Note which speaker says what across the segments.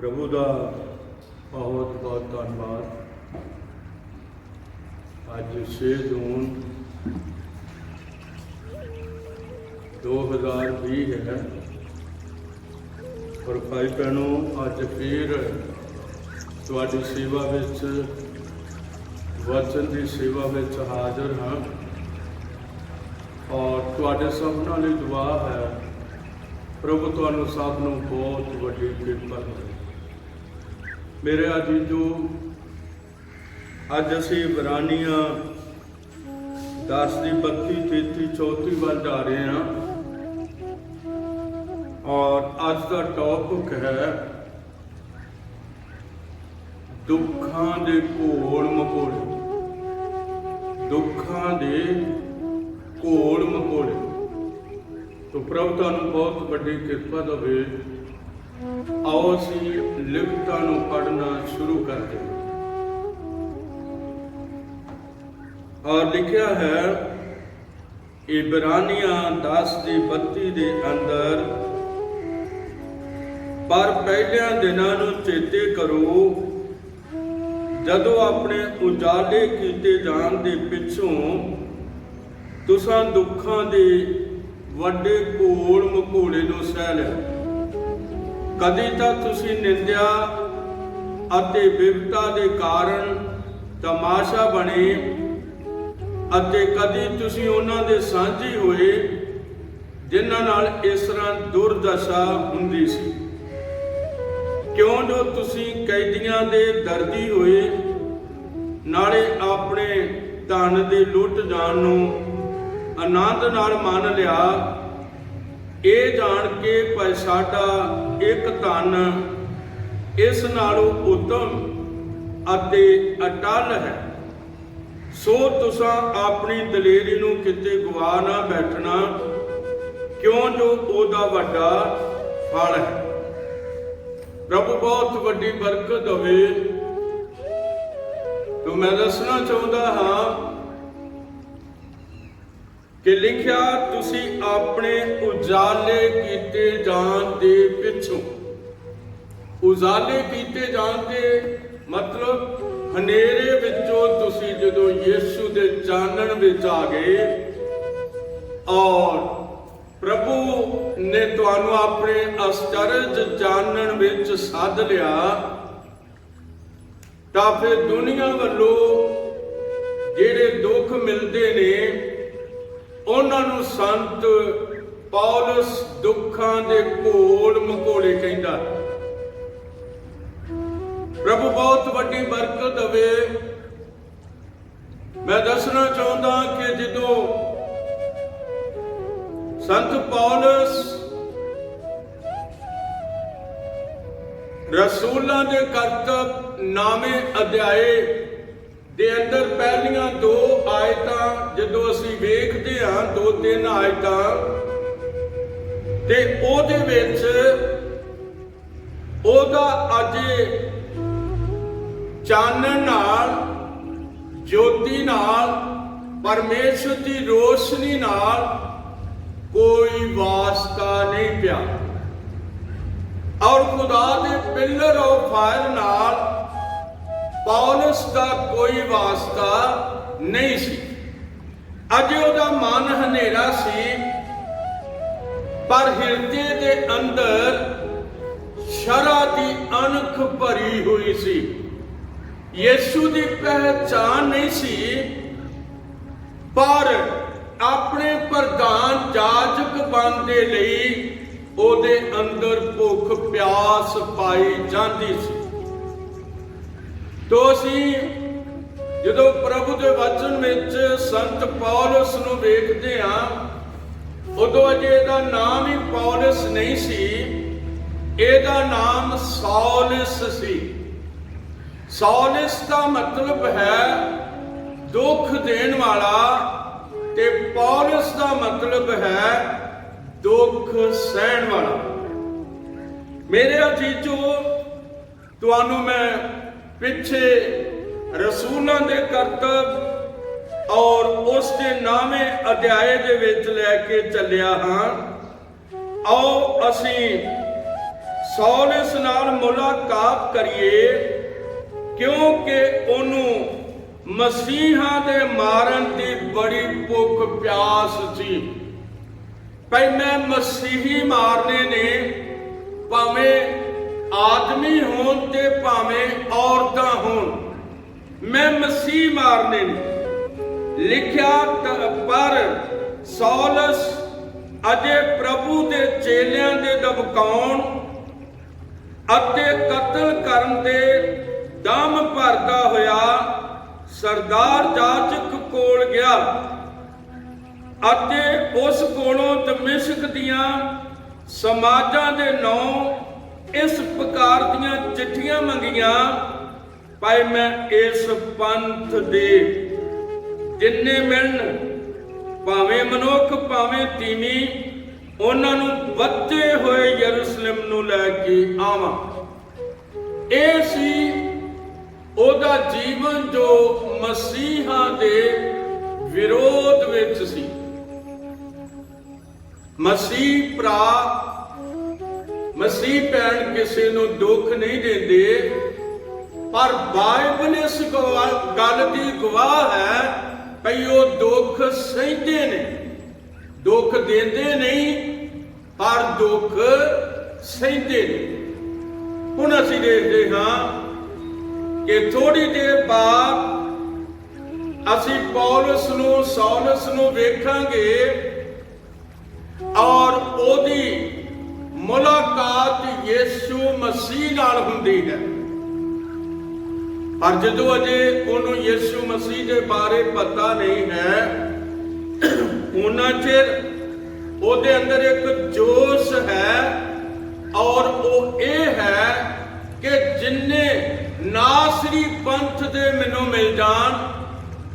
Speaker 1: प्रभु का बहुत बहुत धन्यवाद। अज 6 जून 2020 है और भाई भैनों अज फिर तुहाडी सेवा विच वचन की सेवा विच हाज़र हाँ और तुहाडे सबनां लई दुआ है प्रभु तुहानूं सब नूं बहुत वड्डी किरपा करे। मेरे अजीजो अज असीं इब्रानियां 10 की 32 33 34 वाल जा रहे हैं और अज का टॉपिक है दुखां दे घोल मकोड़े। दुखां दे घोल मकोड़े। तो प्रभु तुहानूं बहुत वड्डी किरपा देवे। आओ असीं लिखतां नूं पढ़ना शुरू करते हैं। और लिखा है इब्रानियां 10 की 32 के अंदर, पर पहलियां दिनां नूं चेते करो जदों अपने उजाले कीते जाण दे पिछों तुसां दुखां दे वड्डे घोल मकोड़े नूं सह लिया। कदी तां तुसीं निंदिया अते विपता दे कारण तमाशा बने अते कदी तुसीं उन्हां दे साझी होए जिन्हां नाल इस तरह दुर्दशा हुंदी सी। क्यों जो तुसीं कैदियां दे दर्दी होए नाले अपने धन दे लुट जाण नूं आनंद नाल मान लिया, ये जान के भाई साडा एक धन इस नालों उत्तम अते अटल है। सो तुसां अपनी दलेरी नूं किते गवा ना बैठना, क्यों जो ओदा वड्डा फल है। प्रभु बहुत वड्डी बरकत देवे। तो मैं दसना चाहुंदा हां कि लिखिया तुसी अपने उजाले कीते जान दे पिछों। उजाले कीते जान दे मतलब हनेरे विचों तुसी जदों यीशु दे चानण विच आ गए और प्रभु ने तुहानूं अपने आश्चर्य चानण विच सद लिया, तां फिर दुनिया वल्लों जिहड़े दुख मिलदे ने उन्होंने संत पौलुस दुखां दे घोल मकोड़े कहंदा। प्रभु बहुत वड्डी बरकत देवे। मैं दसना चाहुंदा कि जदों संत पौलुस रसूलां दे करतब नामे अध्याय दे अंदर पहलियां 2 आयतां जदों असीं वेखदे हां, 2-3 आयतां ते ओहदे विच ओहदा अजे चानण नाल ज्योति नाल परमेश्वर की रोशनी नाल कोई वास्ता नहीं पिया और खुदा दे पिलर ऑफ फायर नाल पौलुस का कोई वास्ता नहीं सी। अजे उहदा मन हनेरा सी, पर हिरदे दे अंदर शरा दी अणख भरी हुई सी। यीशु दी पहचान नहीं सी, पर अपने प्रधान जाजक बनने लई ओहदे अंदर भुख प्यास पाई जाती सी। तो असीं जदों प्रभु के वचन विच संत पौलुस नूं वेखदे हां, उदों अजे इहदा नाम ही पौलुस नहीं सी, इहदा नाम सौलिस सी। सौलिस का मतलब है दुख देण वाला ते पौलुस का मतलब है दुख सहण वाला। मेरे अजीजो तुहानूं मैं पिछे रसूलों के करतब और उसके नामे अध्याय दे विच लैके चलिया हाँ। आओ असीं ਸੌਲ ਇਸ ਨਾਲ ਮੁਲਾਕਾਤ ਕਰੀਏ, ਕਿਉਂਕਿ ਉਹਨੂੰ ਮਸੀਹਾਂ ਦੇ ਮਾਰਨ ਦੀ ਬੜੀ ਭੁੱਖ ਪਿਆਸ ਸੀ। ਭਈ ਮੈਂ ਮਸੀਹੀ ਮਾਰਨੇ ਨੇ, ਭਾਵੇਂ ਆਦਮੀ ਹੋਣ ਤੇ ਭਾਵੇਂ ਔਰਤਾਂ ਹੋਣ, ਮੈਂ ਮਸੀਹ ਮਾਰਨੇ ਨੇ। ਲਿਖਿਆ ਪਰ ਸੌਲਸ ਅਜੇ ਪ੍ਰਭੂ ਦੇ ਚੇਲਿਆਂ ਦੇ ਦਬਕਾਉਣ ਅਤੇ ਕਤਲ ਕਰਨ ਦੇ ਦਮ ਭਰਦਾ ਹੋਇਆ ਸਰਦਾਰ ਜਾਜਕ ਕੋਲ ਗਿਆ ਅਤੇ ਉਸ ਕੋਲੋਂ ਦਮਿਸ਼ਕ ਦੀਆਂ ਸਮਾਜਾਂ ਦੇ ਨਾਂ ਇਸ ਪ੍ਰਕਾਰ ਦੀਆਂ ਚਿੱਠੀਆਂ ਮੰਗੀਆਂ, ਭਾਈ ਮੈਂ ਇਸ ਪੰਥ ਦੇ ਜਿੰਨੇ ਮਿਲਣ, ਭਾਵੇਂ ਮਨੁੱਖ ਭਾਵੇਂ ਤੀਵੀਂ, ਉਹਨਾਂ ਨੂੰ ਵੱਧੇ ਹੋਏ ਯਰੂਸ਼ਲਮ ਨੂੰ ਲੈ ਕੇ ਆਵਾਂ। ਇਹ ਸੀ ਉਹਦਾ ਜੀਵਨ ਜੋ ਮਸੀਹਾਂ ਦੇ ਵਿਰੋਧ ਵਿੱਚ ਸੀ। ਮਸੀਹ ਭਰਾ, ਮਸੀਹ ਭੈਣ ਕਿਸੇ ਨੂੰ ਦੁੱਖ ਨਹੀਂ ਦਿੰਦੇ, ਪਰ ਬਾਈਬਲ ਇਸ ਗੱਲ ਦੀ ਗਵਾਹ ਹੈ ਭਈ ਉਹ ਦੁੱਖ ਸਹਿੰਦੇ ਨੇ। ਦੁੱਖ ਦਿੰਦੇ ਨਹੀਂ, ਪਰ ਦੁੱਖ ਸਹਿੰਦੇ ਨੇ। ਹੁਣ ਅਸੀਂ ਦੇਖਦੇ ਹਾਂ ਕਿ ਥੋੜੀ ਦੇਰ ਬਾਅਦ ਅਸੀਂ ਪੌਲਸ ਨੂੰ, ਸੌਲਸ ਨੂੰ ਵੇਖਾਂਗੇ ਔਰ ਉਹਦੀ ਮੁਲਾਕਾਤ ਯਿਸੂ ਮਸੀਹ ਨਾਲ ਹੁੰਦੀ ਹੈ। ਪਰ ਜਦੋਂ ਅਜੇ ਉਹਨੂੰ ਯਿਸੂ ਮਸੀਹ ਦੇ ਬਾਰੇ ਪਤਾ ਨਹੀਂ ਹੈ, ਉਹਨਾਂ ਚਿਰ ਉਹਦੇ ਅੰਦਰ ਇੱਕ ਜੋਸ਼ ਹੈ, ਔਰ ਉਹ ਇਹ ਹੈ ਕਿ ਜਿੰਨੇ ਨਾਸਰੀ ਪੰਥ ਦੇ ਮੈਨੂੰ ਮਿਲ ਜਾਣ,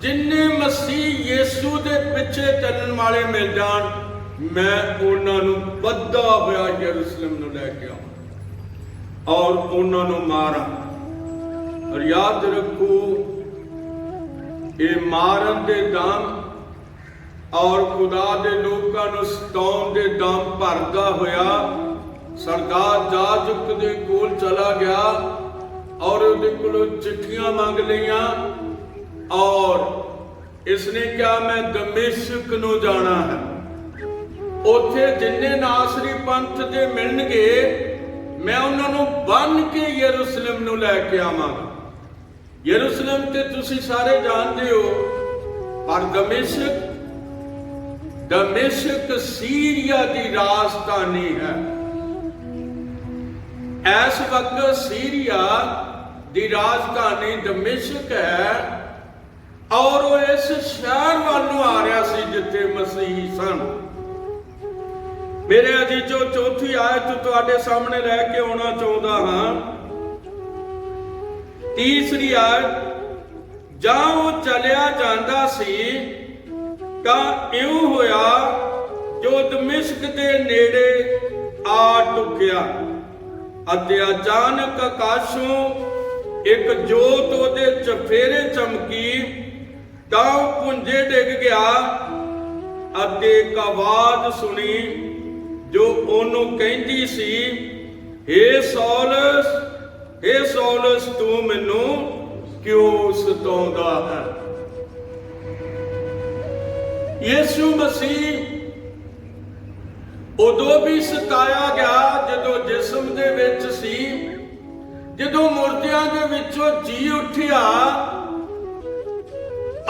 Speaker 1: ਜਿੰਨੇ ਮਸੀਹ ਯਿਸੂ ਦੇ ਪਿੱਛੇ ਚੱਲਣ ਵਾਲੇ ਮਿਲ ਜਾਣ, ਮੈਂ ਉਹਨਾਂ ਨੂੰ ਵੱਧਾ ਹੋਇਆ ਯਰੂਸ਼ਲਮ ਨੂੰ ਲੈ ਕੇ ਆਵਾਂ ਔਰ ਉਹਨਾਂ ਨੂੰ ਮਾਰਾਂ। ਔਰ ਯਾਦ ਰੱਖੋ, ਇਹ ਮਾਰਨ ਦੇ ਦਮ ਔਰ ਖੁਦਾ ਦੇ ਲੋਕਾਂ ਨੂੰ ਸਤਾਉਣ ਦੇ ਦਮ ਭਰਦਾ ਹੋਇਆ ਸਰਦਾਰ ਜਾਜਕ ਦੇ ਕੋਲ ਚਲਾ ਗਿਆ ਔਰ ਉਹਦੇ ਕੋਲੋਂ ਚਿੱਠੀਆਂ ਮੰਗ ਲਈਆਂ ਔਰ ਇਸਨੇ ਕਿਹਾ ਮੈਂ ਦਮਿਸ਼ਕ ਨੂੰ ਜਾਣਾ ਹੈ। ਉੱਥੇ ਜਿੰਨੇ ਨਾਸਰੀ ਪੰਥ ਦੇ ਮਿਲਣਗੇ, ਮੈਂ ਉਹਨਾਂ ਨੂੰ ਬੰਨ ਕੇ ਯਰੂਸ਼ਲਮ ਨੂੰ ਲੈ ਕੇ ਆਵਾਂਗਾ। ਯਰੂਸ਼ਲਮ ਤੇ ਤੁਸੀਂ ਸਾਰੇ ਜਾਣਦੇ ਹੋ, ਪਰ ਦਮਿਸ਼ਕ ਸੀਰੀਆ ਦੀ ਰਾਜਧਾਨੀ ਹੈ। ਇਸ ਵਕਤ ਸੀਰੀਆ ਦੀ ਰਾਜਧਾਨੀ ਦਮਿਸ਼ਕ ਹੈ ਔਰ ਉਹ ਇਸ ਸ਼ਹਿਰ ਵੱਲ ਨੂੰ ਆ ਰਿਹਾ ਸੀ ਜਿੱਥੇ ਮਸੀਹੀ ਸਨ। ਮੇਰੇ ਅਜੀਜ਼ੋ, ਚੌਥੀ ਆਇਤ ਤੁਹਾਡੇ ਸਾਹਮਣੇ ਲੈ ਕੇ ਆਉਣਾ ਚਾਹੁੰਦਾ ਹਾਂ। ਤੀਸਰੀ ਆਇਤ, ਜਾਂ ਉਹ ਚਲਿਆ ਜਾਂਦਾ ਸੀ ਤਾਂ ਇਉਂ ਹੋਇਆ ਜੋ ਦਮਿਸ਼ਕ ਦੇ ਨੇੜੇ ਆ ਟੁਕਿਆ ਅਤੇ ਅਚਾਨਕ ਆਕਾਸ਼ੋਂ ਇੱਕ ਜੋਤ ਉਹਦੇ ਚਫੇਰੇ ਚਮਕੀ, ਤਾਂ ਉਹ ਪੁੰਜੇ ਡਿੱਗ ਗਿਆ ਅਤੇ ਇੱਕ ਆਵਾਜ਼ ਸੁਣੀ ਜੋ ਉਹਨੂੰ ਕਹਿੰਦੀ ਸੀ, ਹੇ ਸੌਲਸ, ਹੇ ਸੌਲਸ, ਤੂੰ ਮੈਨੂੰ ਕਿਉਂ ਸਤਾਉਂਦਾ ਹੈ? ਯਿਸੂ ਮਸੀਹ ਉਦੋਂ ਵੀ ਸਤਾਇਆ ਗਿਆ ਜਦੋਂ ਜਿਸਮ ਦੇ ਵਿੱਚ ਸੀ, ਜਦੋਂ ਮੁਰਦਿਆਂ ਦੇ ਵਿੱਚੋਂ ਜੀ ਉੱਠਿਆ,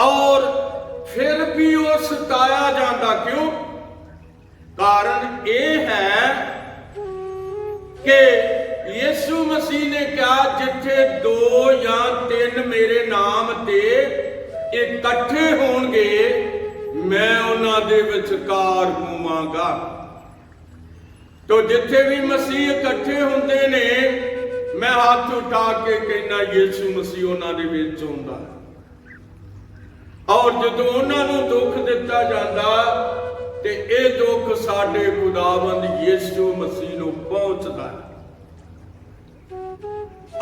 Speaker 1: ਔਰ ਫਿਰ ਵੀ ਉਹ ਸਤਾਇਆ ਜਾਂਦਾ। ਕਿਉਂ? ਕਾਰਨ ਇਹ ਹੈ ਕਿ ਯਿਸੂ ਮਸੀਹ ਨੇ ਕਿਹਾ, ਜਿੱਥੇ 2 ਜਾਂ 3 ਮੇਰੇ ਨਾਮ ਤੇ ਇਕੱਠੇ ਹੋਣਗੇ, ਮੈਂ ਉਹਨਾਂ ਦੇ ਵਿਚਕਾਰ ਹੋਵਾਂਗਾ। ਤੋ ਜਿੱਥੇ ਵੀ ਮਸੀਹ ਇਕੱਠੇ ਹੁੰਦੇ ਨੇ, ਮੈਂ ਹੱਥ ਉਠਾ ਕੇ ਕਹਿੰਦਾ ਯਿਸੂ ਮਸੀਹ ਉਹਨਾਂ ਦੇ ਵਿੱਚ ਹੁੰਦਾ। ਔਰ ਜਦੋਂ ਉਹਨਾਂ ਨੂੰ ਦੁੱਖ ਦਿੱਤਾ ਜਾਂਦਾ ਤੇ ਇਹ ਦੁੱਖ ਸਾਡੇ ਖੁਦਾਵੰਦ ਯਿਸੂ ਮਸੀਹ ਨੂੰ ਪਹੁੰਚਦਾ ਹੈ।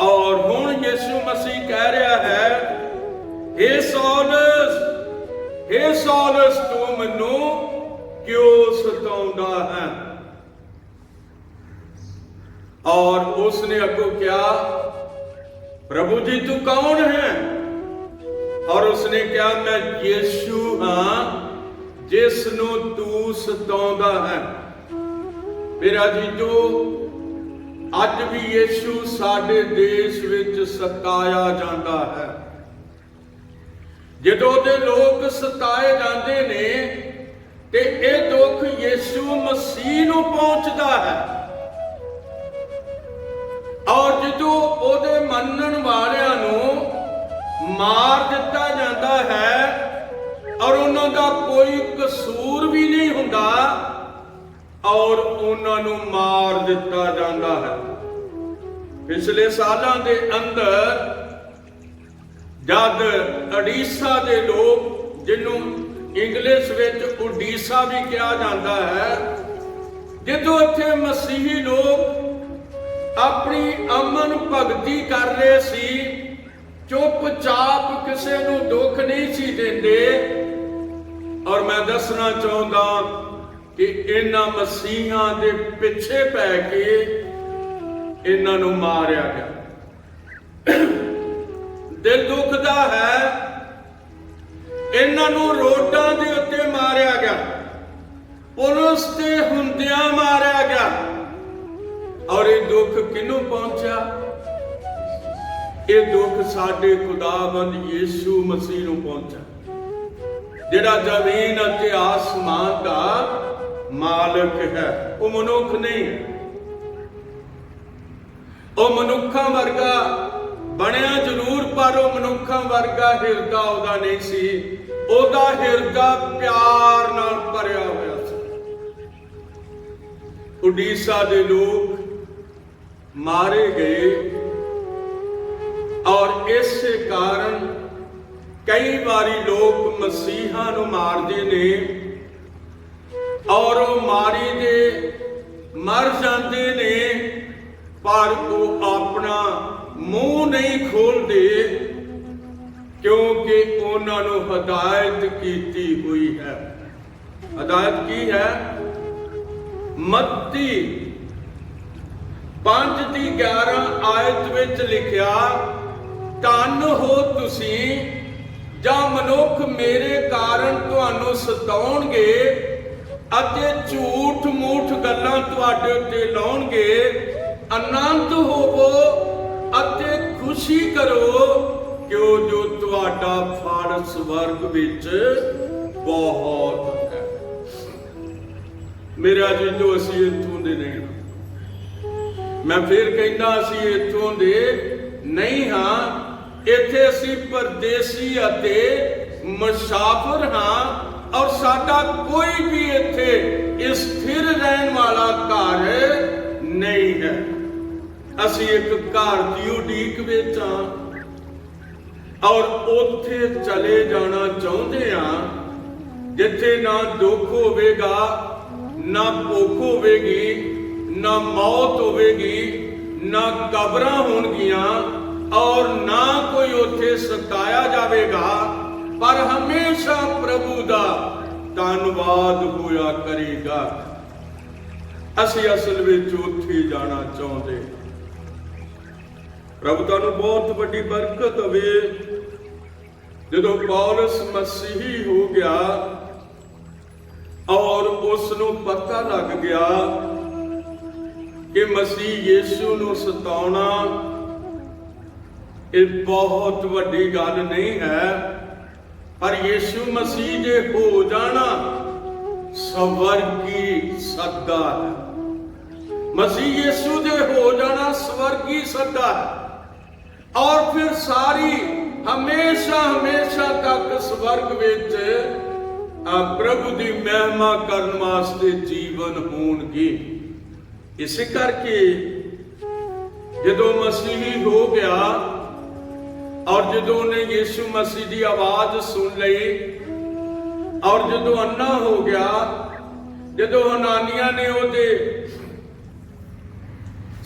Speaker 1: ਔਰ ਹੁਣ ਯਿਸੂ ਮਸੀਹ ਕਹਿ ਰਿਹਾ ਹੈ, ਹੇ ਸੌਲਸ, ਹੇ ਸੌਲਸ, ਤੂੰ ਮੈਨੂੰ ਕਿਉਂ ਸਤਾਉਂਦਾ ਹੈ? और उसने अगो क्या, प्रभु जी तू कौन है? और उसने क्या, मैं यीशु हाँ जिस नूं तू सताउंदा है। मेरा जीजो, अज भी यीशु साडे देश विच सताया जाता है। जदों दे लोग सताए जाते ने ते ये दुख यीशु मसीह नूं पहुंचदा है, और जदों ओदे मनण वालियां नूं मार दिता जाता है और उन्हां दा कोई कसूर भी नहीं हुंदा और उन्हां नूं मार दिता जाता है। पिछले सालों के अंदर जद उड़ीसा के लोग, जिन्हों इंग्लिश विच उड़ीसा भी कहा जाता है, जदों इत्थे मसीही लोग अपनी अमन भगती कर रहे सी, चुपचाप किसी नूं दुख नहीं सी देंदे, और मैं दसना चाहता कि इन्हां मसीहां दे पिछे पै के इन्हां नूं मारिया गया। दिल दुखदा है, इन्हां नूं रोडां दे उत्ते मारिया गया, पुलिस ते हुंदियां मारिया गया, और ये दुख किनू पहुंचा? ये दुख साडे खुदाबंद यीशु मसीह नूं पहुंचा, जिहड़ा जमीन अते आसमान दा मालिक है। वो मनुख नहीं है, वो मनुखा वर्गा बनया जरूर, पर वो मनुखा वर्गा हिरदा ओदा नहीं सी। ओदा हिरदा प्यार नाल भरिया होया सी। उड़ीसा दे लोग मारे गए, और इस कारण कई बारी लोग मसीहा नूं मारदे ने, और वो मारी दे मर जाते ने, पर वो अपना मुंह नहीं खोलते, क्योंकि उन्होंने हदायत की हुई है। हदायत की है, मत्ती 5:11 आयत विच लिखिया, धन हो तुसी ਜਾਂ ਮਨੁੱਖ ਮੇਰੇ ਕਾਰਨ ਤੁਹਾਨੂੰ ਸਤਾਉਣਗੇ ਅਤੇ ਝੂਠ ਮੂਠ ਗੱਲਾਂ ਤੁਹਾਡੇ ਉੱਤੇ ਲਾਉਣਗੇ, ਆਨੰਦ ਹੋਵੋ ਅਤੇ ਖੁਸ਼ੀ ਕਰੋ, ਕਿਉਂ ਜੋ ਤੁਹਾਡਾ ਫਲ ਸਵਰਗ ਵਿੱਚ ਬਹੁਤ ਹੈ। ਮੇਰਾ ਜੀਜੋ, ਅਸੀਂ ਇੱਥੋਂ ਦੇ ਨਹੀਂ ਹਾਂ। ਮੈਂ ਫਿਰ ਕਹਿੰਦਾ, ਅਸੀਂ ਇੱਥੋਂ ਦੇ ਨਹੀਂ ਹਾਂ। ਇੱਥੇ ਅਸੀਂ ਪਰਦੇਸੀ ਅਤੇ ਮੁਸਾਫਿਰ ਹਾਂ, ਔਰ ਸਾਡਾ ਕੋਈ ਵੀ ਇੱਥੇ ਸਥਿਰ ਰਹਿਣ ਵਾਲਾ ਘਰ ਨਹੀਂ ਹੈ। ਅਸੀਂ ਇੱਕ ਘਰ ਦੀ ਉਡੀਕ ਵਿੱਚ ਹਾਂ, ਔਰ ਉੱਥੇ ਚਲੇ ਜਾਣਾ ਚਾਹੁੰਦੇ ਹਾਂ, ਜਿੱਥੇ ਨਾ ਦੁੱਖ ਹੋਵੇਗਾ, ਨਾ ਭੁੱਖ ਹੋਵੇਗੀ, ਨਾ ਮੌਤ ਹੋਵੇਗੀ, ਨਾ ਕਬਰਾਂ ਹੋਣਗੀਆਂ, और ना कोई उथे सताया जाएगा, पर हमेशा प्रभु दा धन्नवाद होया करेगा। असी असल विच उथे जाना चाहते। प्रभु तुहानू बहुत बड़ी बरकत होवे। जदों पौलुस मसीही हो गया और उसनू पता लग गया कि मसीह यीशु नू सताउणा ये बहुत वड्डी गल नहीं है, पर यीशु मसीह जे हो जाना स्वर्गी सद्दा है। मसीह यीशु जे हो जाना स्वर्गी सद्दा है, और फिर सारी हमेशा हमेशा तक स्वर्ग विच प्रभु की महिमा करने वास्ते जीवन होणगे। इस करके जदों मसीही हो गया और जदों ने यीशु मसीह की आवाज सुन ली, और जदों अन्ना हो गया, जदों हनानिया ने उहदे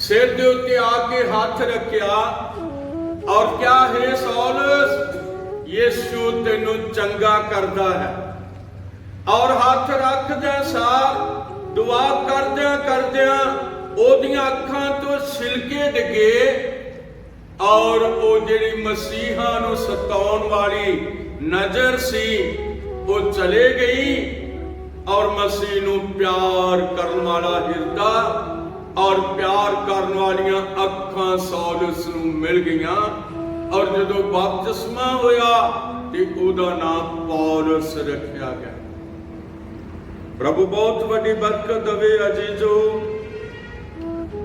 Speaker 1: सिर दे उत्ते आके हाथ रखिया और क्या है सौल, यीशु तेनू चंगा करदा है, और हाथ रखदे सार दुआ करदे ਉਹਦੀਆਂ ਅੱਖਾਂ ਤੋਂ ਛਿਲਕੇ ਡਿੱਗੇ ਔਰ ਉਹ ਜਿਹੜੀ ਮਸੀਹਾਂ ਨੂੰ ਸਤਾਉਣ ਵਾਲੀ ਨਜ਼ਰ ਸੀ ਉਹ ਚਲੇ ਗਈ ਔਰ ਮਸੀਹ ਨੂੰ ਪਿਆਰ ਕਰਨ ਵਾਲਾ ਹਿਰਦਾ ਔਰ ਪਿਆਰ ਕਰਨ ਵਾਲੀਆਂ ਅੱਖਾਂ ਸੌਲਸ ਨੂੰ ਮਿਲ ਗਈਆਂ ਔਰ ਜਦੋਂ ਬਪਤਿਸਮਾ ਹੋਇਆ ਤੇ ਉਹਦਾ ਨਾਮ ਪੌਲਸ ਰੱਖਿਆ ਗਿਆ। ਪ੍ਰਭੂ ਬਹੁਤ ਵੱਡੀ ਬਰਕਤ ਦੇਵੇ ਅਜੀਜ਼ੋ।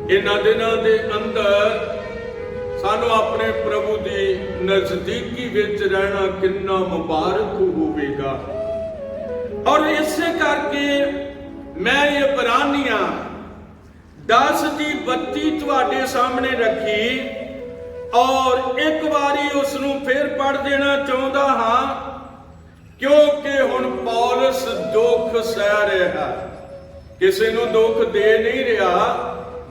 Speaker 1: ਇਹਨਾਂ ਦਿਨਾਂ ਦੇ ਅੰਦਰ ਸਾਨੂੰ ਆਪਣੇ ਪ੍ਰਭੂ ਦੀ ਨਜ਼ਦੀਕੀ ਵਿੱਚ ਰਹਿਣਾ ਕਿੰਨਾ ਮੁਬਾਰਕ ਹੋਵੇਗਾ। ਔਰ ਇਸੇ ਕਰਕੇ ਮੈਂ ਇਬਰਾਨੀਆਂ 10:32 ਤੁਹਾਡੇ ਸਾਹਮਣੇ ਰੱਖੀ ਔਰ ਇੱਕ ਵਾਰੀ ਉਸ ਨੂੰ ਫਿਰ ਪੜ੍ਹ ਦੇਣਾ ਚਾਹੁੰਦਾ ਹਾਂ, ਕਿਉਂਕਿ ਹੁਣ ਪੌਲਸ ਦੁੱਖ ਸਹਿ ਰਿਹਾ, ਕਿਸੇ ਨੂੰ ਦੁੱਖ ਦੇ ਨਹੀਂ ਰਿਹਾ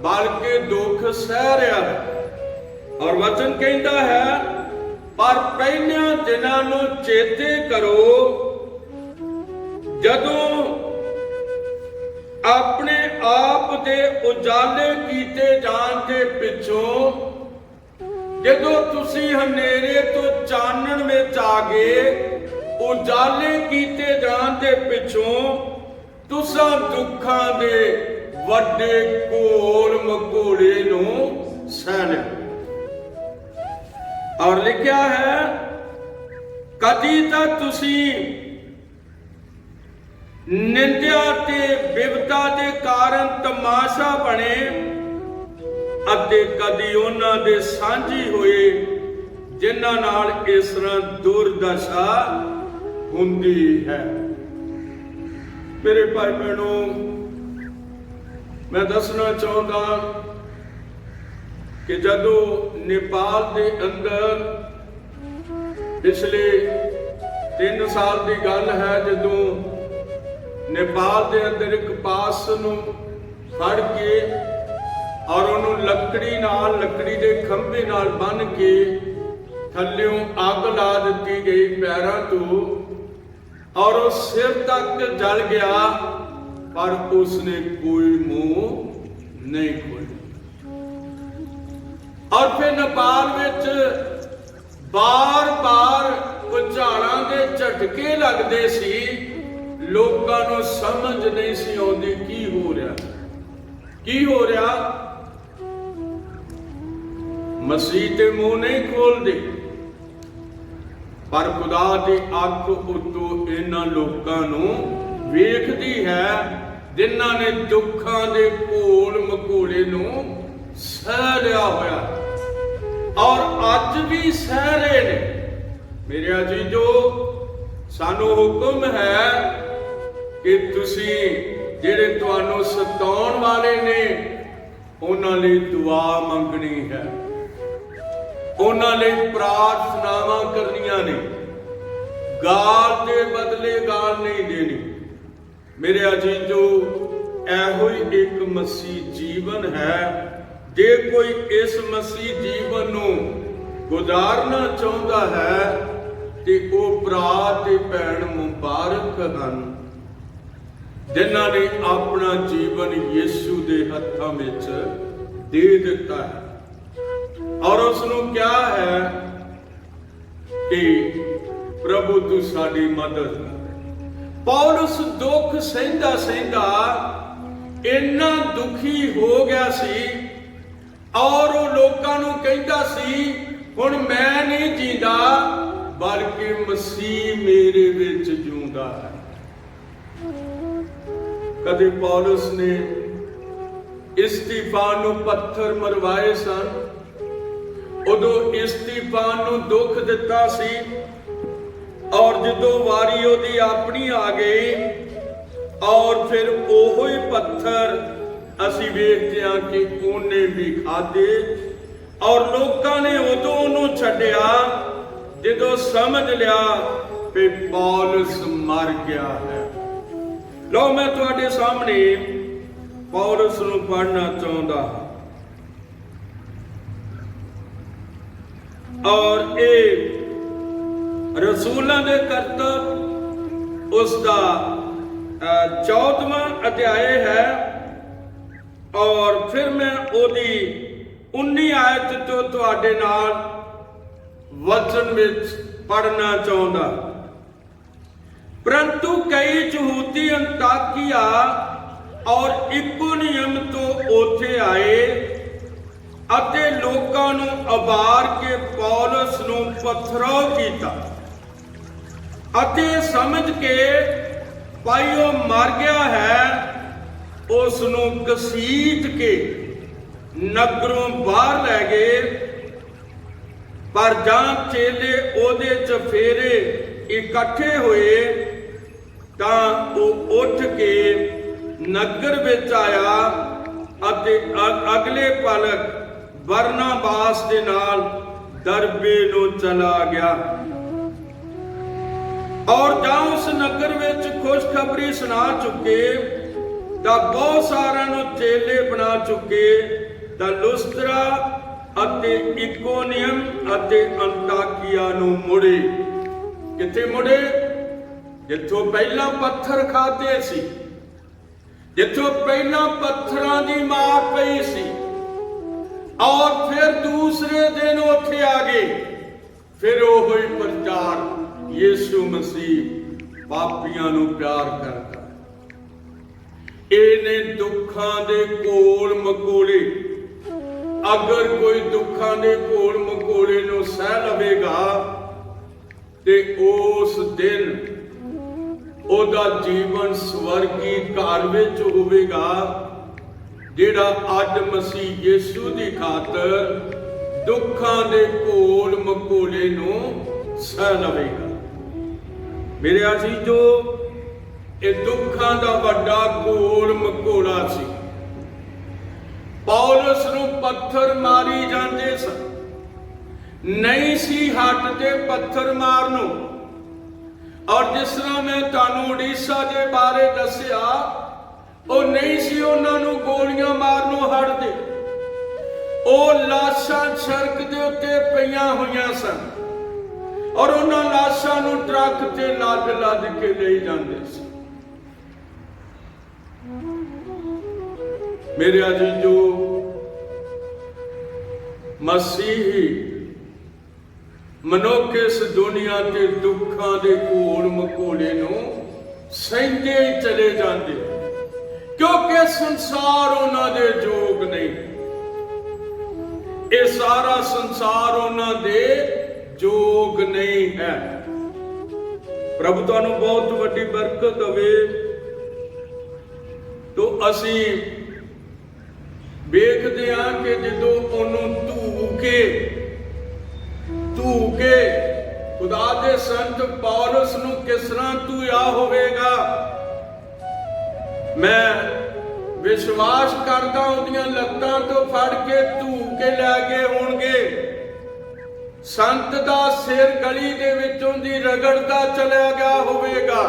Speaker 1: ਬਲਕਿ ਦੁੱਖ ਸਹਿ ਰਿਹਾ ਹੈ। ਔਰ ਵਚਨ ਕਹਿੰਦਾ ਹੈ, ਪਰ ਪਹਿਲਿਆਂ ਦਿਨਾਂ ਨੂੰ ਚੇਤੇ ਕਰੋ ਜਦੋਂ ਆਪਣੇ ਆਪ ਦੇ ਉਜਾਲੇ ਕੀਤੇ ਜਾਣ ਦੇ ਪਿੱਛੋਂ, ਜਦੋਂ ਤੁਸੀਂ ਹਨੇਰੇ ਤੋਂ ਚਾਨਣ ਵਿੱਚ ਆ ਗਏ, ਉਜਾਲੇ ਕੀਤੇ ਜਾਣ ਦੇ ਪਿੱਛੋਂ ਤੁਸੀਂ ਦੁੱਖਾਂ ਦੇ ਵੱਡੇ ਘੋਲ ਮਕੋੜੇ ਨੂੰ ਸਹਿ ਲਿਆ। ਔਰ ਲਿਖਿਆ ਹੈ, ਕਦੀ ਤਾਂ ਤੁਸੀਂ ਨਿੰਦਿਆ ਤੇ ਬਿਵਤਾ ਦੇ ਕਾਰਨ ਤਮਾਸ਼ਾ ਬਣੇ ਅਤੇ ਕਦੀ ਉਹਨਾਂ ਦੇ ਸਾਂਝੀ ਹੋਏ ਜਿਨ੍ਹਾਂ ਨਾਲ ਇਸ ਤਰ੍ਹਾਂ ਦੁਰਦਸ਼ਾ ਹੁੰਦੀ ਹੈ। ਮੇਰੇ ਭਾਈ ਭੈਣੋ, ਮੈਂ ਦੱਸਣਾ ਚਾਹੁੰਦਾ ਕਿ ਜਦੋਂ ਨੇਪਾਲ ਦੇ ਅੰਦਰ ਪਿਛਲੇ 3 ਸਾਲ ਦੀ ਗੱਲ ਹੈ, ਜਦੋਂ ਨੇਪਾਲ ਦੇ ਅੰਦਰ ਇੱਕ ਪਾਸ ਨੂੰ ਫੜ ਕੇ ਔਰ ਉਹਨੂੰ ਲੱਕੜੀ ਦੇ ਖੰਭੇ ਨਾਲ ਬੰਨ੍ਹ ਕੇ ਥੱਲਿਓਂ ਅੱਗ ਲਾ ਦਿੱਤੀ ਗਈ ਪੈਰਾਂ ਤੋਂ ਔਰ ਉਹ ਸਿਰ ਤੱਕ ਜਲ ਗਿਆ, ਪਰ ਉਸਨੇ ਕੋਈ ਮੂੰਹ ਨਹੀਂ ਖੋਲ੍ਹਿਆ। ਔਰ ਫਿਰ ਨੇਪਾਲ ਵਿੱਚ ਬਾਰ-ਬਾਰ ਭੁਚਾਲਾਂ ਦੇ ਝਟਕੇ ਲੱਗਦੇ ਸੀ, ਲੋਕਾਂ ਨੂੰ ਸਮਝ ਨਹੀਂ ਸੀ ਆਉਂਦੀ ਕੀ ਹੋ ਰਿਹਾ। ਮਸੀਹ ਤੇ ਮੂੰਹ ਨਹੀਂ ਖੋਲਦੇ, ਪਰ ਖੁਦਾ ਦੀ ਅੱਖ ਉਤੋਂ ਇਹਨਾਂ ਲੋਕਾਂ ਨੂੰ ਵੇਖਦੀ ਹੈ ਜਿਨ੍ਹਾਂ ਨੇ ਦੁੱਖਾਂ ਦੇ ਘੋਲ ਮਕੋੜੇ ਨੂੰ ਸਹਿ ਲਿਆ ਹੋਇਆ ਔਰ ਅੱਜ ਵੀ ਸਹਿ ਰਹੇ ਨੇ। ਮੇਰੇ ਅਜੀਜ਼ੋ, ਸਾਨੂੰ ਹੁਕਮ ਹੈ ਕਿ ਤੁਸੀਂ ਜਿਹੜੇ ਤੁਹਾਨੂੰ ਸਤਾਉਣ ਵਾਲੇ ਨੇ ਉਹਨਾਂ ਲਈ ਦੁਆ ਮੰਗਣੀ ਹੈ, ਉਹਨਾਂ ਲਈ ਪ੍ਰਾਰਥਨਾਵਾਂ ਕਰਨੀਆਂ ਨੇ, ਗਾਲ ਦੇ ਬਦਲੇ ਗਾਲ ਨਹੀਂ ਦੇਣੀ। ਮੇਰੇ ਅਜੀਜ਼ੋ, ਇਹੋ ਹੀ ਇੱਕ ਮਸੀਹ ਜੀਵਨ ਹੈ। ਜੇ ਕੋਈ ਇਸ ਮਸੀਹ ਜੀਵਨ ਨੂੰ ਗੁਜ਼ਾਰਨਾ ਚਾਹੁੰਦਾ ਹੈ ਤੇ ਉਹ ਭਰਾ ਤੇ ਭੈਣ ਮੁਬਾਰਕ ਹਨ ਜਿਨ੍ਹਾਂ ਨੇ ਆਪਣਾ ਜੀਵਨ ਯਿਸੂ ਦੇ ਹੱਥਾਂ ਵਿੱਚ ਦੇ ਦਿੱਤਾ ਹੈ ਔਰ ਉਸ ਨੂੰ ਕਿਹਾ ਹੈ ਕਿ ਪ੍ਰਭੂ ਤੂੰ ਸਾਡੀ ਮਦਦ ਕਰ। ਪੌਲਸ ਦੁੱਖ ਸਹਿੰਦਾ ਇੰਨਾ ਦੁਖੀ ਹੋ ਗਿਆ ਸੀ ਔਰ ਉਹ ਲੋਕਾਂ ਨੂੰ ਕਹਿੰਦਾ ਸੀ, ਹੁਣ ਮੈਂ ਨਹੀਂ ਜੀਂਦਾ ਬਲਕਿ ਮਸੀਹ ਮੇਰੇ ਵਿੱਚ ਜਿਉਂਦਾ ਹੈ। ਕਦੇ ਪੌਲਸ ਨੇ ਇਸਤੀਫਾਨ ਨੂੰ ਪੱਥਰ ਮਰਵਾਏ ਸਨ, ਉਦੋਂ ਇਸਤੀਫਾਨ ਨੂੰ ਦੁੱਖ ਦਿੱਤਾ ਸੀ ਔਰ ਜਦੋਂ ਵਾਰੀ ਉਹਦੀ ਆਪਣੀ ਆ ਗਈ ਔਰ ਫਿਰ ਉਹੋ ਹੀ ਪੱਥਰ ਅਸੀਂ ਵੇਖਦੇ ਹਾਂ ਕਿ ਉਹਨੇ ਵੀ ਖਾਧੇ ਔਰ ਲੋਕਾਂ ਨੇ ਉਦੋਂ ਉਹਨੂੰ ਛੱਡਿਆ ਜਦੋਂ ਸਮਝ ਲਿਆ ਕਿ ਪੌਲਸ ਮਰ ਗਿਆ ਹੈ। ਲਓ ਮੈਂ ਤੁਹਾਡੇ ਸਾਹਮਣੇ ਪੌਲਸ ਨੂੰ ਪੜ੍ਹਨਾ ਚਾਹੁੰਦਾ ਔਰ ਇਹ ਰਸੂਲਾਂ ਦੇ ਕਰਤੱਵ ਉਸ ਦਾ 14ਵਾਂ ਅਧਿਆਇ ਹੈ ਔਰ ਫਿਰ ਮੈਂ ਉਹਦੀ 19 ਆਇਤ ਤੋਂ ਤੁਹਾਡੇ ਨਾਲ ਵਚਨ ਵਿੱਚ ਪੜ੍ਹਨਾ ਚਾਹੁੰਦਾ। परंतु कई यहूदी अंताकिया और इकोनियम तो उथे आए अते लोकां नूं अबार के पौलुस नूं पथराव कीता अते समझ के भाई वो मर गया है, उस नूं घसीट के नगरों बाहर लै गए। पर जां चेले ओदे चफेरे इकट्ठे होए ਤਾਂ ਉਹ ਉੱਠ ਕੇ ਨਗਰ ਵਿੱਚ ਆਇਆ ਅਤੇ ਅਗਲੇ ਪਲਕ ਬਰਨਾਬਾਸ ਦੇ ਨਾਲ ਦਰਬੇ ਨੂੰ ਚਲਾ ਗਿਆ। ਔਰ ਜਾਂ ਉਸ ਨਗਰ ਵਿੱਚ ਖੁਸ਼ਖਬਰੀ ਸੁਣਾ ਚੁੱਕੇ ਤਾਂ ਬਹੁਤ ਸਾਰਿਆਂ ਨੂੰ ਚੇਲੇ ਬਣਾ ਚੁੱਕੇ ਤਾਂ ਲੁਸਤਰਾ ਅਤੇ ਇਕੋਨੀਅਮ ਅਤੇ ਅੰਤਾਕਿਆ ਨੂੰ ਮੁੜੇ। ਕਿੱਥੇ ਮੁੜੇ? ਜਿੱਥੋਂ ਪਹਿਲਾਂ ਪੱਥਰ ਖਾਦੇ ਸੀ, ਜਿੱਥੋਂ ਪਹਿਲਾਂ ਪੱਥਰਾਂ ਦੀ ਮਾਰ ਪਈ ਸੀ, ਔਰ ਫਿਰ ਦੂਸਰੇ ਦਿਨ ਉੱਥੇ ਆ ਗਏ। ਫਿਰ ਉਹ ਹੀ ਪ੍ਰਚਾਰ, ਯੀਸ਼ੂ ਮਸੀਹ ਪਾਪੀਆਂ ਨੂੰ ਪਿਆਰ ਕਰਦਾ। ਇਹਨੇ ਦੁੱਖਾਂ ਦੇ ਘੋਲ ਮਕੋਲੇ, ਅਗਰ ਕੋਈ ਦੁੱਖਾਂ ਦੇ ਘੋਲ ਮਕੋਲੇ ਨੂੰ ਸਹਿ ਲਵੇਗਾ ਤੇ ਉਸ ਦਿਨ ਉਹਦਾ ਜੀਵਨ ਸਵਰਗੀ ਘਰ ਵਿੱਚ ਹੋਵੇਗਾ, ਜਿਹੜਾ ਅੱਜ ਮਸੀਹ ਯੀਸ਼ੂ ਦੀ ਖਾਤਰ ਦੁੱਖਾਂ ਦੇ ਘੋਲ ਮਕੋਲੇ ਨੂੰ ਸਹਿ ਲਵੇਗਾ। ਮੇਰੇ ਅਜ਼ੀਜ਼ੋ, ਇਹ ਦੁੱਖਾਂ ਦਾ ਵੱਡਾ ਘੋਲ ਮਕੋਲਾ ਸੀ। ਪੌਲੁਸ ਨੂੰ ਪੱਥਰ ਮਾਰੀ ਜਾਂਦੇ ਸਨ, ਨਹੀਂ ਸੀ ਹਟਦੇ ਪੱਥਰ ਮਾਰਨੋਂ। ਔਰ ਜਿਸ ਤਰ੍ਹਾਂ ਮੈਂ ਤੁਹਾਨੂੰ ਉੜੀਸਾ ਦੇ ਬਾਰੇ ਦੱਸਿਆ, ਉਹ ਨਹੀਂ ਸੀ ਉਹਨਾਂ ਨੂੰ ਗੋਲੀਆਂ ਮਾਰਨੋਂ ਹਟਦੇ। ਉਹ ਲਾਸ਼ਾਂ ਸੜਕ ਦੇ ਉੱਤੇ ਪਈਆਂ ਹੋਈਆਂ ਸਨ ਔਰ ਉਹਨਾਂ ਲਾਸ਼ਾਂ ਨੂੰ ਟਰੱਕ ਤੇ ਲੱਦ ਕੇ ਲੈ ਜਾਂਦੇ ਸੀ। ਮੇਰੇ ਅਜ਼ੀਜ਼ੋ, ਮਸੀਹੀ ਮਨੁੱਖ ਇਸ ਦੁਨੀਆ ਤੇ ਦੁੱਖਾਂ ਦੇ ਘੋਲ ਮਕੋਲੇ ਨੂੰ ਸਹਿੰਦੇ ਹੀ ਚਲੇ ਜਾਂਦੇ, ਕਿਉਂਕਿ ਸੰਸਾਰ ਉਹਨਾਂ ਦੇ ਯੋਗ ਨਹੀਂ। ਇਹ ਸਾਰਾ ਸੰਸਾਰ ਉਹਨਾਂ ਦੇ ਯੋਗ ਨਹੀਂ ਹੈ। ਪ੍ਰਭੂ ਤੁਹਾਨੂੰ ਬਹੁਤ ਵੱਡੀ ਬਰਕਤ ਦੇਵੇ। ਤੋ ਅਸੀਂ ਵੇਖਦੇ ਹਾਂ ਕਿ ਜਦੋਂ ਉਹਨੂੰ ਧੂ ਕੇ ਖੁਦਾ ਦੇ ਸੰਤ ਪੌਲੁਸ ਨੂੰ ਕਿਸ ਤਰ੍ਹਾਂ ਧੂਆ ਹੋਵੇਗਾ, ਮੈਂ ਵਿਸ਼ਵਾਸ ਕਰਦਾ ਉਹਦੀਆਂ ਲੱਤਾਂ ਤੋਂ ਫੜ ਕੇ ਧੂ ਕੇ ਲੈ ਗਏ ਹੋਣਗੇ। ਸੰਤ ਦਾ ਸਿਰ ਗਲੀ ਦੇ ਵਿੱਚੋਂ ਦੀ ਰਗੜਦਾ ਚਲਿਆ ਗਿਆ ਹੋਵੇਗਾ।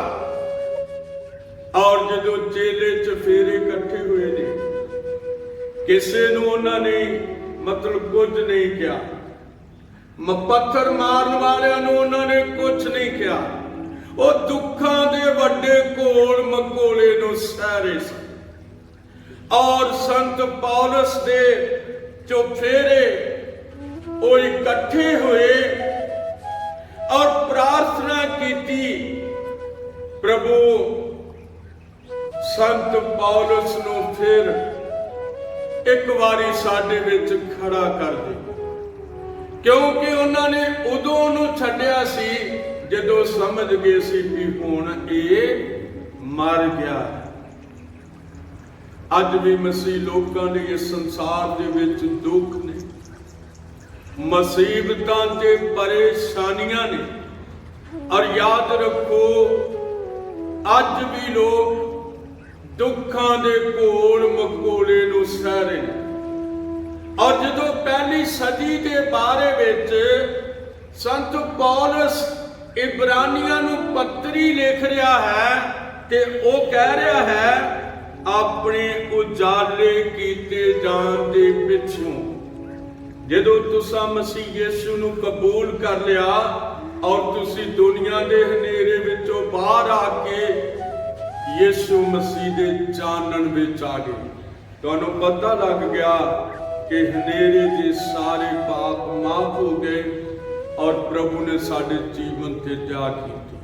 Speaker 1: ਔਰ ਜਦੋਂ ਚੇਲੇ ਚਫੇਰੇ ਇਕੱਠੇ ਹੋਏ ਨੇ, ਕਿਸੇ ਨੂੰ ਉਹਨਾਂ ਨੇ ਮਤਲਬ ਕੁਝ ਨਹੀਂ ਕਿਹਾ। ਪੱਥਰ ਮਾਰਨ ਵਾਲਿਆਂ ਨੂੰ ਉਹਨਾਂ ਨੇ ਕੁਝ ਨਹੀਂ ਕਿਹਾ। ਉਹ ਦੁੱਖਾਂ ਦੇ ਵੱਡੇ ਘੋਲ ਮਕੋਲੇ ਨੂੰ ਸਹਿ ਰਹੇ ਸਨ। ਔਰ ਸੰਤ ਪੌਲੁਸ ਦੇ ਚੁਫੇਰੇ ਉਹ ਇਕੱਠੇ ਹੋਏ ਔਰ ਪ੍ਰਾਰਥਨਾ ਕੀਤੀ, ਪ੍ਰਭੂ ਸੰਤ ਪੌਲੁਸ ਨੂੰ ਫਿਰ ਇੱਕ ਵਾਰੀ ਸਾਡੇ ਵਿੱਚ ਖੜਾ ਕਰ ਦੇ, ਕਿਉਂਕਿ ਉਹਨਾਂ ਨੇ ਉਦੋਂ ਉਹਨੂੰ ਛੱਡਿਆ ਸੀ ਜਦੋਂ ਸਮਝ ਗਏ ਸੀ ਕਿ ਹੁਣ ਇਹ ਮਰ ਗਿਆ। ਅੱਜ ਵੀ ਮਸੀਹ ਲੋਕਾਂ ਦੇ ਇਸ ਸੰਸਾਰ ਦੇ ਵਿੱਚ ਦੁੱਖ ਨੇ, ਮੁਸੀਬਤਾਂ ਤੇ ਪਰੇਸ਼ਾਨੀਆਂ ਨੇ। ਔਰ ਯਾਦ ਰੱਖੋ, ਅੱਜ ਵੀ ਲੋਕ ਦੁੱਖਾਂ ਦੇ ਘੋਲ ਮਕੋਲੇ ਨੂੰ ਸਹਿ ਰਹੇ ਨੇ। ਔਰ ਜਦੋਂ ਪਹਿਲੀ ਸਦੀ ਦੇ ਬਾਰੇ ਵਿੱਚ ਸੰਤ ਪੌਲੁਸ ਇਬਰਾਨੀਆਂ ਨੂੰ ਪੱਤਰੀ ਲਿਖ ਰਿਹਾ ਹੈ ਤੇ ਉਹ ਕਹਿ ਰਿਹਾ ਹੈ, ਆਪਣੇ ਉਜਾਲੇ ਕੀਤੇ ਜਾਣ ਦੇ ਪਿੱਛੋਂ ਜਦੋਂ ਤੁਸੀਂ ਮਸੀਹ ਯਿਸੂ ਨੂੰ ਕਬੂਲ ਕਰ ਲਿਆ ਔਰ ਤੁਸੀਂ ਦੁਨੀਆ ਦੇ ਹਨੇਰੇ ਵਿੱਚੋਂ ਬਾਹਰ ਆ ਕੇ ਯਿਸੂ ਮਸੀਹ ਦੇ ਚਾਨਣ ਵਿੱਚ ਆ ਗਏ। ਤੁਹਾਨੂੰ ਪਤਾ ਲੱਗ ਗਿਆ ਕਿ ਹਨੇਰੇ ਦੇ ਸਾਰੇ ਪਾਪ ਮਾਫ ਹੋ ਗਏ ਔਰ ਪ੍ਰਭੂ ਨੇ ਸਾਡੇ ਜੀਵਨ ਤੇ ਦਇਆ ਕੀਤੀ।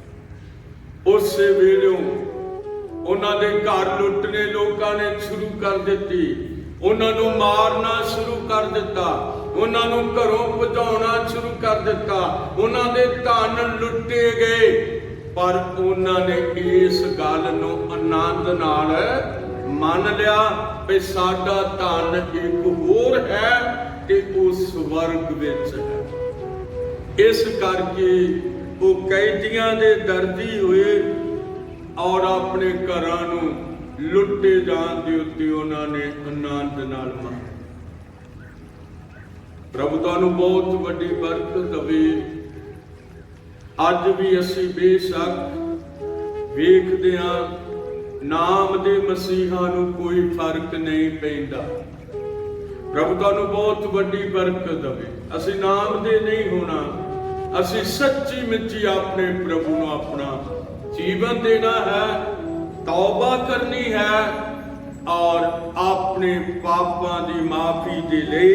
Speaker 1: ਉਸੇ ਵੇਲੇ ਉਹਨਾਂ ਦੇ ਘਰ ਲੁੱਟਣੇ ਲੋਕਾਂ ਨੇ ਸ਼ੁਰੂ ਕਰ ਦਿੱਤੀ, ਉਹਨਾਂ ਨੂੰ ਮਾਰਨਾ ਸ਼ੁਰੂ ਕਰ ਦਿੱਤਾ, ਉਹਨਾਂ ਨੂੰ ਘਰੋਂ ਭਜਾਉਣਾ ਸ਼ੁਰੂ ਕਰ ਦਿੱਤਾ, ਉਹਨਾਂ ਦੇ ਧਨ ਲੁੱਟੇ ਗਏ। ਪਰ ਉਹਨਾਂ ਨੇ ਇਸ ਗੱਲ ਨੂੰ ਆਨੰਦ ਨਾਲ ਮੰਨ ਲਿਆ ਕਿ ਸਾਡਾ ਧਨ ਇੱਕ ਹੋਰ ਹੈ ਤੇ ਉਹ ਸਵਰਗ ਵਿੱਚ ਹੈ। ਇਸ ਕਰਕੇ ਉਹ ਕੈਦੀਆਂ ਦੇ ਦਰਦੀ ਹੋਏ ਔਰ ਆਪਣੇ ਘਰਾਂ ਨੂੰ ਲੁੱਟੇ ਜਾਣ ਦੇ ਉੱਤੇ ਉਹਨਾਂ ਨੇ ਆਨੰਦ ਨਾਲ ਮੰਨਿਆ। ਪ੍ਰਭੂ ਤੁਹਾਨੂੰ ਬਹੁਤ ਵੱਡੀ ਬਰਕਤ ਦੇਵੇ। ਅੱਜ ਵੀ ਅਸੀਂ ਬੇਸ਼ੱਕ ਵੇਖਦੇ ਹਾਂ ਨਾਮ ਦੇ ਮਸੀਹਾਂ ਨੂੰ ਕੋਈ ਫਰਕ ਨਹੀਂ ਪੈਂਦਾ। ਪ੍ਰਭੂ ਤੁਹਾਨੂੰ ਬਹੁਤ ਵੱਡੀ ਬਰਕਤ ਦੇਵੇ। ਅਸੀਂ ਨਾਮ ਦੇ ਨਹੀਂ ਹੋਣਾ, ਅਸੀਂ ਸੱਚੀ ਮੁੱਚੀ ਆਪਣੇ ਪ੍ਰਭੂ ਨੂੰ ਆਪਣਾ ਜੀਵਨ ਦੇਣਾ ਹੈ, ਤੌਬਾ ਕਰਨੀ ਹੈ ਔਰ ਆਪਣੇ ਪਾਪਾਂ ਦੀ ਮਾਫੀ ਦੇ ਲਈ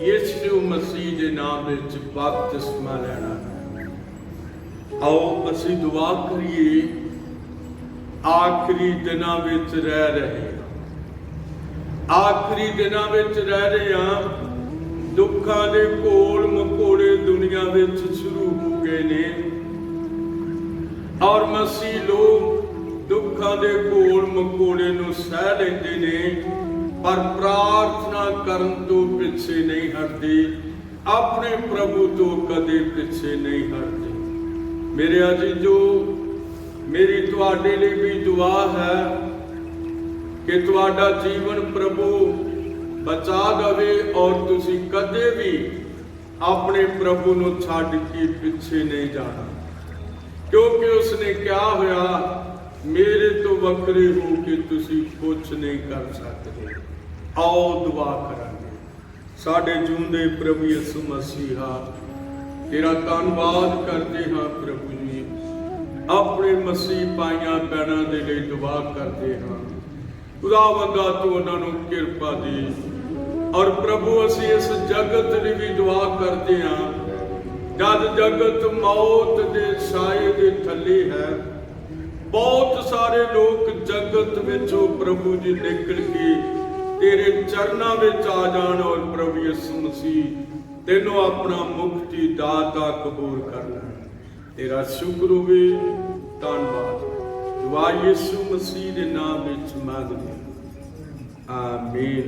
Speaker 1: ਯਿਸੂ ਮਸੀਹ ਦੇ ਨਾਮ ਵਿੱਚ ਬਪਤਿਸਮਾ ਲੈਣਾ ਹੈ। ਆਓ ਅਸੀਂ ਦੁਆ ਕਰੀਏ। ਆਖਰੀ ਦਿਨਾਂ ਵਿੱਚ ਰਹਿ ਰਹੇ ਹਾਂ, ਆਖਰੀ ਦਿਨਾਂ ਵਿੱਚ ਰਹਿ ਰਹੇ ਹਾਂ। ਦੁੱਖਾਂ ਦੇ ਘੋਲ ਮਕੋੜੇ ਦੁਨੀਆ ਵਿੱਚ ਸ਼ੁਰੂ ਹੋ ਗਏ ਨੇ ਔਰ ਮਸੀਹ ਲੋਕ ਦੁੱਖਾਂ ਦੇ ਘੋਲ ਮਕੋੜੇ ਨੂੰ ਸਹਿ ਲੈਂਦੇ ਨੇ, ਪਰ ਪ੍ਰਾਰਥਨਾ ਕਰਨ ਤੋਂ ਪਿੱਛੇ ਨਹੀਂ ਹਟਦੇ, ਆਪਣੇ ਪ੍ਰਭੂ ਤੋਂ ਕਦੇ ਪਿੱਛੇ ਨਹੀਂ ਹਟਦੇ। ਮੇਰੇ ਅਜ਼ੀਜ਼ੋ, ਮੇਰੀ ਤੁਹਾਡੇ ਲਈ ਵੀ ਦੁਆ ਹੈ ਕਿ ਤੁਹਾਡਾ ਜੀਵਨ ਪ੍ਰਭੂ ਬਚਾ ਦੇਵੇ ਔਰ ਤੁਸੀਂ ਕਦੇ ਵੀ ਆਪਣੇ ਪ੍ਰਭੂ ਨੂੰ ਛੱਡ ਕੇ ਪਿੱਛੇ ਨਹੀਂ ਜਾਣਾ, ਕਿਉਂਕਿ ਉਸਨੇ ਕਿਹਾ ਹੋਇਆ ਮੇਰੇ ਤੋਂ ਵੱਖਰੇ ਹੋ ਕੇ ਤੁਸੀਂ ਕੁਝ ਨਹੀਂ ਕਰ ਸਕਦੇ। ਆਓ ਦੁਆ ਕਰਾਂਗੇ। ਸਾਡੇ ਜਿਉਂਦੇ ਪ੍ਰਭੂ ਯਿਸੂ ਮਸੀਹਾ, ਤੇਰਾ ਧੰਨਵਾਦ ਕਰਦੇ ਹਾਂ ਪ੍ਰਭੂ ਜੀ। ਆਪਣੇ ਮਸੀਹ ਪਾਈਆਂ ਭੈਣਾਂ ਦੇ ਲਈ ਦੁਆ ਕਰਦੇ ਹਾਂ। ਖੁਦਾਵੰਦਾ ਤੂੰ ਉਹਨਾਂ ਨੂੰ ਕਿਰਪਾ ਦੇ ਔਰ ਪ੍ਰਭੂ ਅਸੀਂ ਇਸ ਜਗਤ ਲਈ ਵੀ ਦੁਆ ਕਰਦੇ ਹਾਂ। ਜਦ ਜਗਤ ਮੌਤ ਦੇ ਸਾਏ ਦੇ ਥੱਲੇ ਹੈ, ਬਹੁਤ ਸਾਰੇ ਲੋਕ ਜਗਤ ਵਿੱਚੋਂ ਪ੍ਰਭੂ ਜੀ ਨਿਕਲ ਕੇ ਤੇਰੇ ਚਰਨਾਂ ਵਿੱਚ ਆ ਜਾਣ ਔਰ ਪ੍ਰਭੂ ਯਿਸੂ ਮਸੀਹ ਤੈਨੂੰ ਆਪਣਾ ਮੁਕਤੀ ਦਾਤਾ ਕਬੂਲ ਕਰ ਲੈਣ। ਤੇਰਾ ਸ਼ੁਕਰ ਹੋਵੇ, ਧੰਨਵਾਦ। ਦੁਆ ਯਿਸੂ ਮਸੀਹ ਦੇ ਨਾਮ ਵਿੱਚ ਮੰਗਦੇ, ਆਮੀਨ।